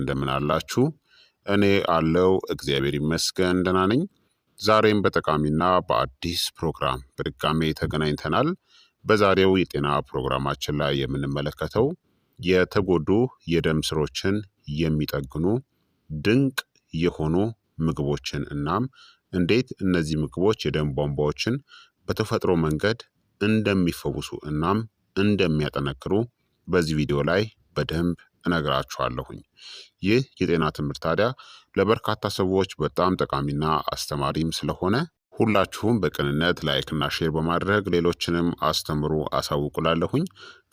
እንደምን አላችሁ? እኔ አለው እግዚአብሔር ይመስገን ደህና ነኝ። ዛሬም በጠቃሚና በአዲስ ፕሮግራም በድጋሜ ተገናኝተናል። በዛሬው የጤና ፕሮግራማችን ላይ የምንመለከተው የተጎዱ የደም ስሮችን የሚጠግኑ ድንቅ የሆኑ ምግቦችን እናም እንዴት እነዚህ ምግቦች የደም ቧንቧዎችን በተፈጥሮ መንገድ እንደሚፈውሱ እናም እንደሚያጠነክሩ በዚህ ቪዲዮ ላይ በደንብ እነግራችኋለሁኝ። ይህ የጤና ትምህርት ታዲያ ለበርካታ ሰዎች በጣም ጠቃሚና አስተማሪም ስለሆነ ሁላችሁም በቅንነት ላይክና ሼር በማድረግ ሌሎችንም አስተምሩ አሳውቁላለሁኝ።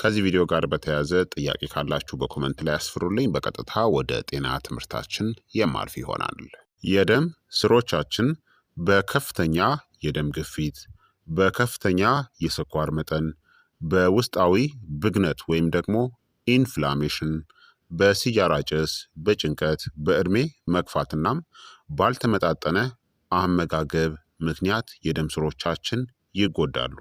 ከዚህ ቪዲዮ ጋር በተያያዘ ጥያቄ ካላችሁ በኮመንት ላይ አስፍሩልኝ። በቀጥታ ወደ ጤና ትምህርታችን የማልፍ ይሆናል። የደም ስሮቻችን በከፍተኛ የደም ግፊት፣ በከፍተኛ የስኳር መጠን፣ በውስጣዊ ብግነት ወይም ደግሞ ኢንፍላሜሽን፣ በሲጃራ ጭስ፣ በጭንቀት፣ በዕድሜ መግፋትናም ባልተመጣጠነ አመጋገብ ምክንያት የደም ስሮቻችን ይጎዳሉ።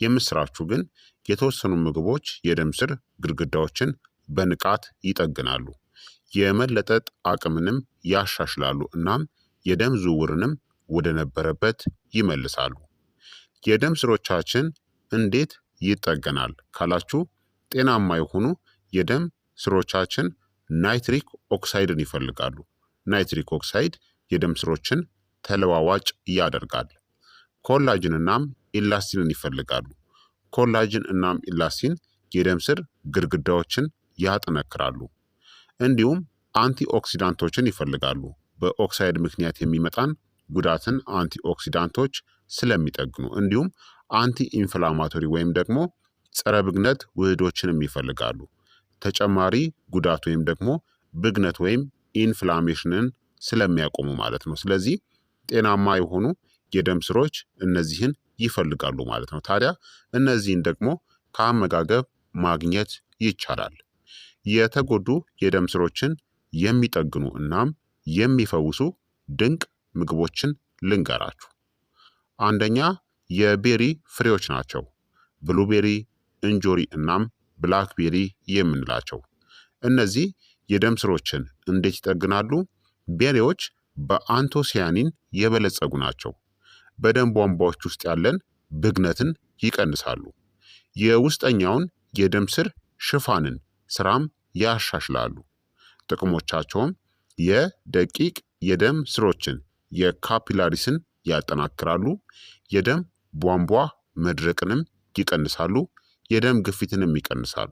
የምስራችሁ ግን የተወሰኑ ምግቦች የደም ስር ግድግዳዎችን በንቃት ይጠግናሉ፣ የመለጠጥ አቅምንም ያሻሽላሉ እናም የደም ዝውውርንም ወደ ነበረበት ይመልሳሉ። የደም ስሮቻችን እንዴት ይጠገናል ካላችሁ፣ ጤናማ የሆኑ የደም ስሮቻችን ናይትሪክ ኦክሳይድን ይፈልጋሉ። ናይትሪክ ኦክሳይድ የደም ስሮችን ተለዋዋጭ ያደርጋል። ኮላጅን እናም ኢላስቲንን ይፈልጋሉ። ኮላጅን እናም ኢላስቲን የደም ስር ግድግዳዎችን ያጠነክራሉ። እንዲሁም አንቲኦክሲዳንቶችን ይፈልጋሉ። በኦክሳይድ ምክንያት የሚመጣን ጉዳትን አንቲኦክሲዳንቶች ስለሚጠግኑ፣ እንዲሁም አንቲ ኢንፍላማቶሪ ወይም ደግሞ ጸረ ብግነት ውህዶችንም ይፈልጋሉ። ተጨማሪ ጉዳት ወይም ደግሞ ብግነት ወይም ኢንፍላሜሽንን ስለሚያቆሙ ማለት ነው። ስለዚህ ጤናማ የሆኑ የደም ስሮች እነዚህን ይፈልጋሉ ማለት ነው። ታዲያ እነዚህን ደግሞ ከአመጋገብ ማግኘት ይቻላል። የተጎዱ የደም ስሮችን የሚጠግኑ እናም የሚፈውሱ ድንቅ ምግቦችን ልንገራችሁ። አንደኛ የቤሪ ፍሬዎች ናቸው። ብሉቤሪ፣ እንጆሪ እናም ብላክቤሪ የምንላቸው እነዚህ የደም ስሮችን እንዴት ይጠግናሉ? ቤሪዎች በአንቶሲያኒን የበለጸጉ ናቸው። በደም ቧንቧዎች ውስጥ ያለን ብግነትን ይቀንሳሉ። የውስጠኛውን የደም ስር ሽፋንን ስራም ያሻሽላሉ። ጥቅሞቻቸውም የደቂቅ የደም ስሮችን የካፒላሪስን ያጠናክራሉ፣ የደም ቧንቧ መድረቅንም ይቀንሳሉ፣ የደም ግፊትንም ይቀንሳሉ።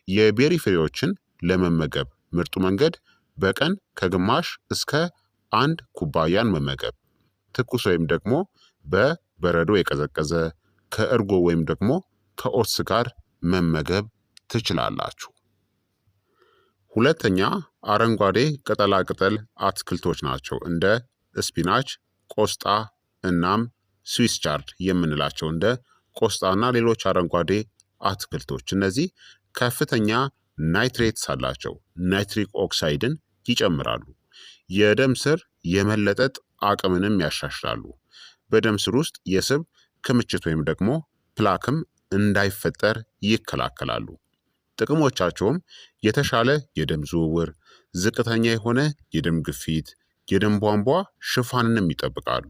የቤሪ ፍሬዎችን ለመመገብ ምርጡ መንገድ በቀን ከግማሽ እስከ 1 ኩባያን መመገብ። ትኩስ ወይም ደግሞ በበረዶ የቀዘቀዘ ከእርጎ ወይም ደግሞ ከኦትስ ጋር መመገብ ትችላላችሁ። ሁለተኛ አረንጓዴ ቅጠላቅጠል አትክልቶች ናቸው። እንደ ስፒናች፣ ቆስጣ እናም ስዊስ ቻርድ የምንላቸው እንደ ቆስጣና ሌሎች አረንጓዴ አትክልቶች እነዚህ ከፍተኛ ናይትሬትስ አላቸው። ናይትሪክ ኦክሳይድን ይጨምራሉ። የደም ስር የመለጠጥ አቅምንም ያሻሽላሉ። በደም ስር ውስጥ የስብ ክምችት ወይም ደግሞ ፕላክም እንዳይፈጠር ይከላከላሉ። ጥቅሞቻቸውም የተሻለ የደም ዝውውር፣ ዝቅተኛ የሆነ የደም ግፊት፣ የደም ቧንቧ ሽፋንንም ይጠብቃሉ።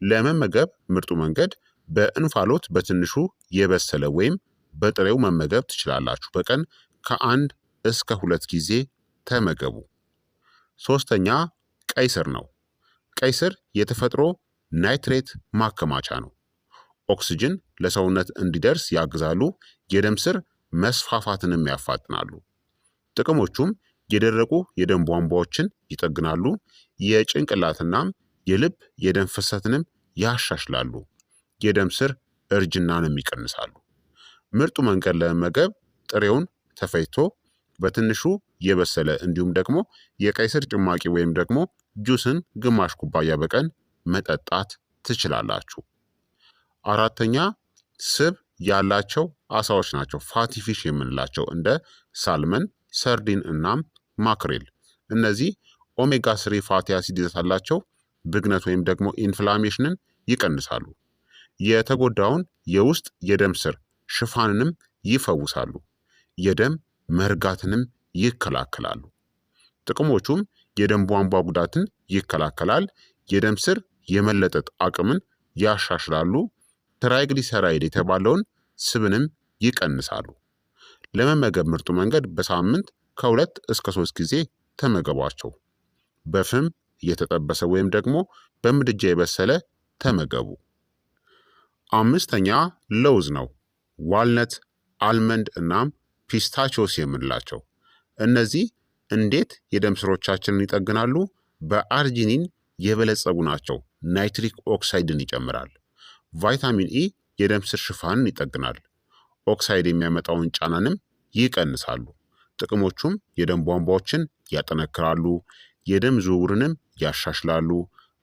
ለመመገብ ምርጡ መንገድ በእንፋሎት በትንሹ የበሰለ ወይም በጥሬው መመገብ ትችላላችሁ። በቀን ከ1 እስከ 2 ጊዜ ተመገቡ። ሶስተኛ ቀይ ስር ነው። ቀይ ስር የተፈጥሮ ናይትሬት ማከማቻ ነው። ኦክስጅን ለሰውነት እንዲደርስ ያግዛሉ። የደም ስር መስፋፋትንም ያፋጥናሉ። ጥቅሞቹም የደረቁ የደም ቧንቧዎችን ይጠግናሉ። የጭንቅላትናም የልብ የደም ፍሰትንም ያሻሽላሉ። የደም ስር እርጅናንም ይቀንሳሉ። ምርጡ መንገድ ለመመገብ ጥሬውን ተፈጭቶ በትንሹ የበሰለ እንዲሁም ደግሞ የቀይ ስር ጭማቂ ወይም ደግሞ ጁስን ግማሽ ኩባያ በቀን መጠጣት ትችላላችሁ። አራተኛ ስብ ያላቸው አሳዎች ናቸው። ፋቲ ፊሽ የምንላቸው እንደ ሳልመን፣ ሰርዲን እናም ማክሬል እነዚህ ኦሜጋ 3 ፋቲ አሲድ ይዘት አላቸው። ብግነት ወይም ደግሞ ኢንፍላሜሽንን ይቀንሳሉ። የተጎዳውን የውስጥ የደም ስር ሽፋንንም ይፈውሳሉ። የደም መርጋትንም ይከላከላሉ። ጥቅሞቹም የደም ቧንቧ ጉዳትን ይከላከላል፣ የደም ስር የመለጠጥ አቅምን ያሻሽላሉ፣ ትራይግሊሰራይድ የተባለውን ስብንም ይቀንሳሉ። ለመመገብ ምርጡ መንገድ በሳምንት ከሁለት እስከ 3 ጊዜ ተመገቧቸው። በፍም እየተጠበሰ ወይም ደግሞ በምድጃ የበሰለ ተመገቡ። አምስተኛ ለውዝ ነው። ዋልነት፣ አልመንድ እናም ፒስታቾስ የምንላቸው እነዚህ እንዴት የደም ስሮቻችንን ይጠግናሉ? በአርጂኒን የበለጸጉ ናቸው። ናይትሪክ ኦክሳይድን ይጨምራል። ቫይታሚን ኢ የደም ስር ሽፋንን ይጠግናል። ኦክሳይድ የሚያመጣውን ጫናንም ይቀንሳሉ። ጥቅሞቹም የደም ቧንቧዎችን ያጠነክራሉ፣ የደም ዝውውርንም ያሻሽላሉ፣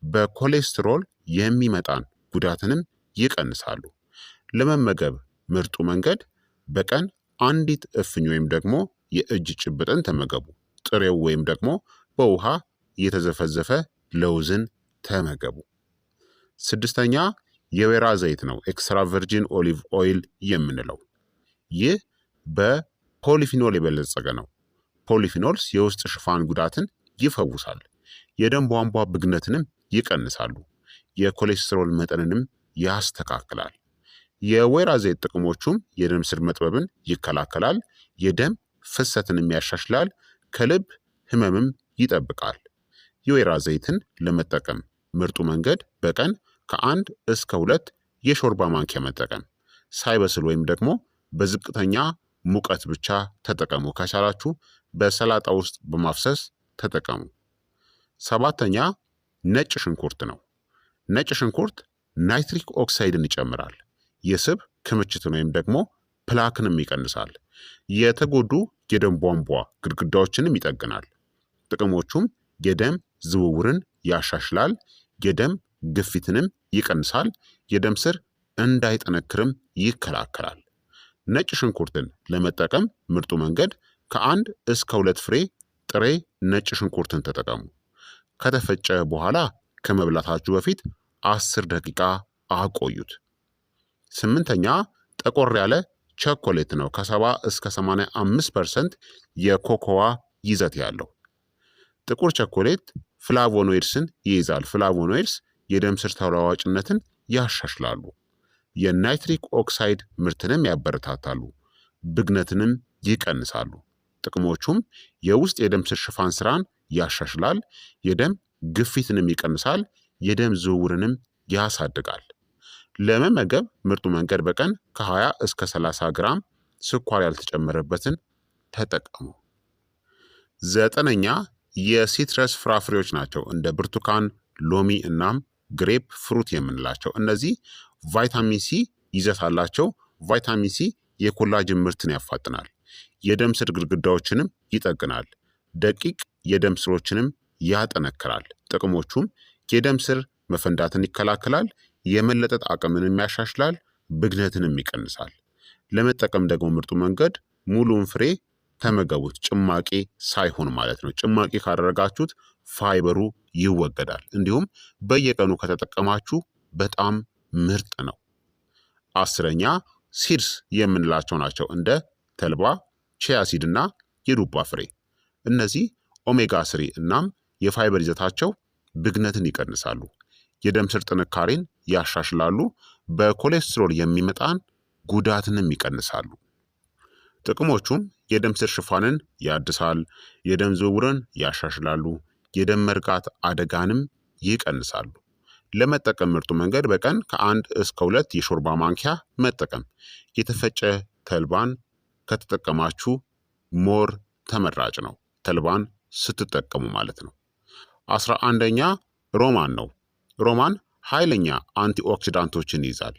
በኮሌስትሮል የሚመጣን ጉዳትንም ይቀንሳሉ። ለመመገብ ምርጡ መንገድ በቀን አንዲት እፍኝ ወይም ደግሞ የእጅ ጭብጥን ተመገቡ። ጥሬው ወይም ደግሞ በውሃ የተዘፈዘፈ ለውዝን ተመገቡ። ስድስተኛ የወይራ ዘይት ነው። ኤክስትራ ቨርጂን ኦሊቭ ኦይል የምንለው ይህ በፖሊፊኖል የበለጸገ ነው። ፖሊፊኖልስ የውስጥ ሽፋን ጉዳትን ይፈውሳል፣ የደም ቧንቧ ብግነትንም ይቀንሳሉ፣ የኮሌስትሮል መጠንንም ያስተካክላል። የወይራ ዘይት ጥቅሞቹም የደም ስር መጥበብን ይከላከላል፣ የደም ፍሰትንም ያሻሽላል፣ ከልብ ህመምም ይጠብቃል። የወይራ ዘይትን ለመጠቀም ምርጡ መንገድ በቀን ከ1 እስከ 2 የሾርባ ማንኪያ መጠቀም። ሳይበስል ወይም ደግሞ በዝቅተኛ ሙቀት ብቻ ተጠቀሙ። ከቻላችሁ በሰላጣ ውስጥ በማፍሰስ ተጠቀሙ። ሰባተኛ ነጭ ሽንኩርት ነው። ነጭ ሽንኩርት ናይትሪክ ኦክሳይድን ይጨምራል። የስብ ክምችትን ወይም ደግሞ ፕላክንም ይቀንሳል። የተጎዱ የደም ቧንቧ ግድግዳዎችንም ይጠግናል። ጥቅሞቹም የደም ዝውውርን ያሻሽላል፣ የደም ግፊትንም ይቀንሳል፣ የደም ስር እንዳይጠነክርም ይከላከላል። ነጭ ሽንኩርትን ለመጠቀም ምርጡ መንገድ ከ1 እስከ 2 ፍሬ ጥሬ ነጭ ሽንኩርትን ተጠቀሙ። ከተፈጨ በኋላ ከመብላታችሁ በፊት 10 ደቂቃ አቆዩት። ስምንተኛ ጠቆር ያለ ቸኮሌት ነው። ከ70 እስከ 85% የኮኮዋ ይዘት ያለው ጥቁር ቸኮሌት ፍላቮኖይድስን ይይዛል። ፍላቮኖይድስ የደም ስር ተለዋዋጭነትን ያሻሽላሉ፣ የናይትሪክ ኦክሳይድ ምርትንም ያበረታታሉ፣ ብግነትንም ይቀንሳሉ። ጥቅሞቹም የውስጥ የደም ስር ሽፋን ስራን ያሻሽላል፣ የደም ግፊትንም ይቀንሳል፣ የደም ዝውውርንም ያሳድጋል። ለመመገብ ምርጡ መንገድ በቀን ከ20 እስከ 30 ግራም ስኳር ያልተጨመረበትን ተጠቀሙ። ዘጠነኛ የሲትረስ ፍራፍሬዎች ናቸው። እንደ ብርቱካን፣ ሎሚ እናም ግሬፕ ፍሩት የምንላቸው እነዚህ ቫይታሚን ሲ ይዘት አላቸው። ቫይታሚን ሲ የኮላጅን ምርትን ያፋጥናል፣ የደም ስር ግድግዳዎችንም ይጠግናል፣ ደቂቅ የደም ስሮችንም ያጠነክራል። ጥቅሞቹም የደም ስር መፈንዳትን ይከላከላል፣ የመለጠጥ አቅምንም ያሻሽላል፣ ብግነትንም ይቀንሳል። ለመጠቀም ደግሞ ምርጡ መንገድ ሙሉውን ፍሬ ተመገቡት፣ ጭማቂ ሳይሆን ማለት ነው። ጭማቂ ካደረጋችሁት ፋይበሩ ይወገዳል። እንዲሁም በየቀኑ ከተጠቀማችሁ በጣም ምርጥ ነው። አስረኛ ሲድስ የምንላቸው ናቸው። እንደ ተልባ፣ ቺያሲድ እና የዱባ ፍሬ እነዚህ ኦሜጋ ስሪ እናም የፋይበር ይዘታቸው ብግነትን ይቀንሳሉ፣ የደም ስር ጥንካሬን ያሻሽላሉ፣ በኮሌስትሮል የሚመጣን ጉዳትንም ይቀንሳሉ። ጥቅሞቹም የደም ስር ሽፋንን ያድሳል፣ የደም ዝውውርን ያሻሽላሉ፣ የደም መርጋት አደጋንም ይቀንሳሉ። ለመጠቀም ምርጡ መንገድ በቀን ከ1 እስከ 2 የሾርባ ማንኪያ መጠቀም። የተፈጨ ተልባን ከተጠቀማችሁ ሞር ተመራጭ ነው፣ ተልባን ስትጠቀሙ ማለት ነው። 11ኛ ሮማን ነው። ሮማን ኃይለኛ አንቲኦክሲዳንቶችን ይይዛል።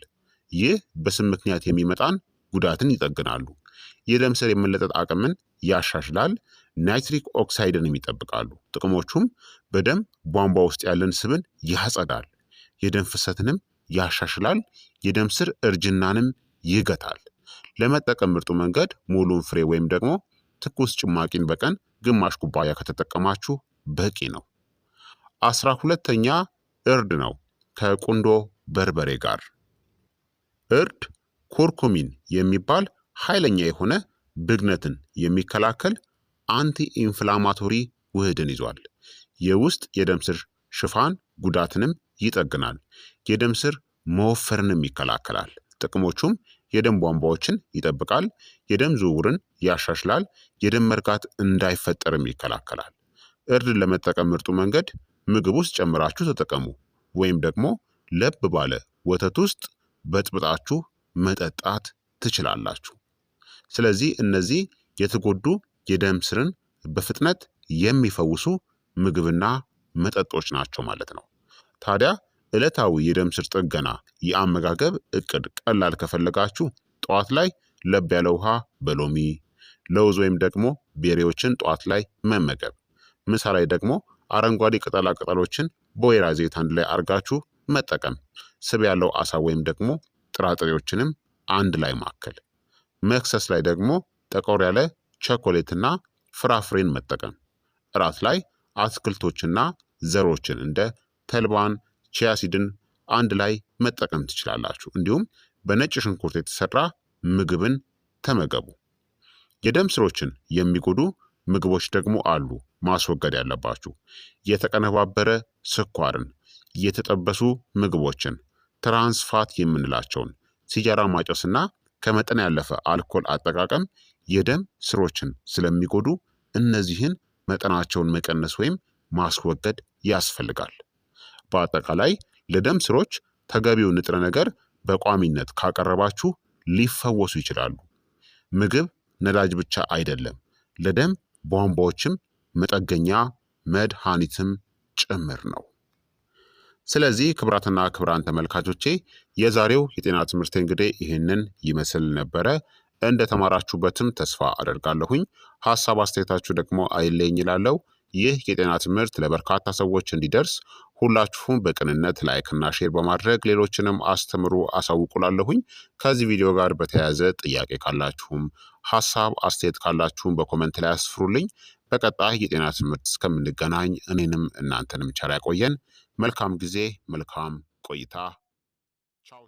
ይህ በስብ ምክንያት የሚመጣን ጉዳትን ይጠግናሉ፣ የደም ስር የመለጠጥ አቅምን ያሻሽላል፣ ናይትሪክ ኦክሳይድንም ይጠብቃሉ። ጥቅሞቹም በደም ቧንቧ ውስጥ ያለን ስብን ያጸዳል፣ የደም ፍሰትንም ያሻሽላል፣ የደም ስር እርጅናንም ይገታል። ለመጠቀም ምርጡ መንገድ ሙሉን ፍሬ ወይም ደግሞ ትኩስ ጭማቂን በቀን ግማሽ ኩባያ ከተጠቀማችሁ በቂ ነው። 12ኛ እርድ ነው። ከቁንዶ በርበሬ ጋር እርድ ኩርኩሚን የሚባል ኃይለኛ የሆነ ብግነትን የሚከላከል አንቲ ኢንፍላማቶሪ ውህድን ይዟል። የውስጥ የደም ስር ሽፋን ጉዳትንም ይጠግናል። የደም ስር መወፈርንም ይከላከላል። ጥቅሞቹም የደም ቧንቧዎችን ይጠብቃል፣ የደም ዝውውርን ያሻሽላል፣ የደም መርጋት እንዳይፈጠርም ይከላከላል። እርድን ለመጠቀም ምርጡ መንገድ ምግብ ውስጥ ጨምራችሁ ተጠቀሙ፣ ወይም ደግሞ ለብ ባለ ወተት ውስጥ በጥብጣችሁ መጠጣት ትችላላችሁ። ስለዚህ እነዚህ የተጎዱ የደም ስርን በፍጥነት የሚፈውሱ ምግብና መጠጦች ናቸው ማለት ነው። ታዲያ ዕለታዊ የደም ስር ጥገና የአመጋገብ እቅድ ቀላል ከፈለጋችሁ ጠዋት ላይ ለብ ያለ ውሃ በሎሚ ለውዝ ወይም ደግሞ ቤሪዎችን ጠዋት ላይ መመገብ፣ ምሳ ላይ ደግሞ አረንጓዴ ቅጠላ ቅጠሎችን በወይራ ዘይት አንድ ላይ አርጋችሁ መጠቀም፣ ስብ ያለው አሳ ወይም ደግሞ ጥራጥሬዎችንም አንድ ላይ ማከል፣ መክሰስ ላይ ደግሞ ጠቆር ያለ ቸኮሌትና ፍራፍሬን መጠቀም፣ እራት ላይ አትክልቶችና ዘሮችን እንደ ተልባን ቺያሲድን አንድ ላይ መጠቀም ትችላላችሁ። እንዲሁም በነጭ ሽንኩርት የተሰራ ምግብን ተመገቡ። የደም ስሮችን የሚጎዱ ምግቦች ደግሞ አሉ ማስወገድ ያለባችሁ። የተቀነባበረ ስኳርን፣ የተጠበሱ ምግቦችን፣ ትራንስፋት የምንላቸውን፣ ሲጃራ ማጨስና ከመጠን ያለፈ አልኮል አጠቃቀም የደም ስሮችን ስለሚጎዱ እነዚህን መጠናቸውን መቀነስ ወይም ማስወገድ ያስፈልጋል። በአጠቃላይ ለደም ስሮች ተገቢው ንጥረ ነገር በቋሚነት ካቀረባችሁ ሊፈወሱ ይችላሉ። ምግብ ነዳጅ ብቻ አይደለም፣ ለደም ቧንቧዎችም መጠገኛ መድኃኒትም ጭምር ነው። ስለዚህ ክቡራትና ክቡራን ተመልካቾቼ የዛሬው የጤና ትምህርት እንግዲህ ይህንን ይመስል ነበረ። እንደተማራችሁበትም ተስፋ አደርጋለሁኝ። ሀሳብ አስተያየታችሁ ደግሞ አይለኝ ይላለው። ይህ የጤና ትምህርት ለበርካታ ሰዎች እንዲደርስ ሁላችሁም በቅንነት ላይክና ሼር በማድረግ ሌሎችንም አስተምሩ አሳውቁላለሁኝ። ከዚህ ቪዲዮ ጋር በተያያዘ ጥያቄ ካላችሁም ሀሳብ አስተያየት ካላችሁም በኮመንት ላይ አስፍሩልኝ። በቀጣይ የጤና ትምህርት እስከምንገናኝ እኔንም እናንተንም ቸር ያቆየን። መልካም ጊዜ፣ መልካም ቆይታ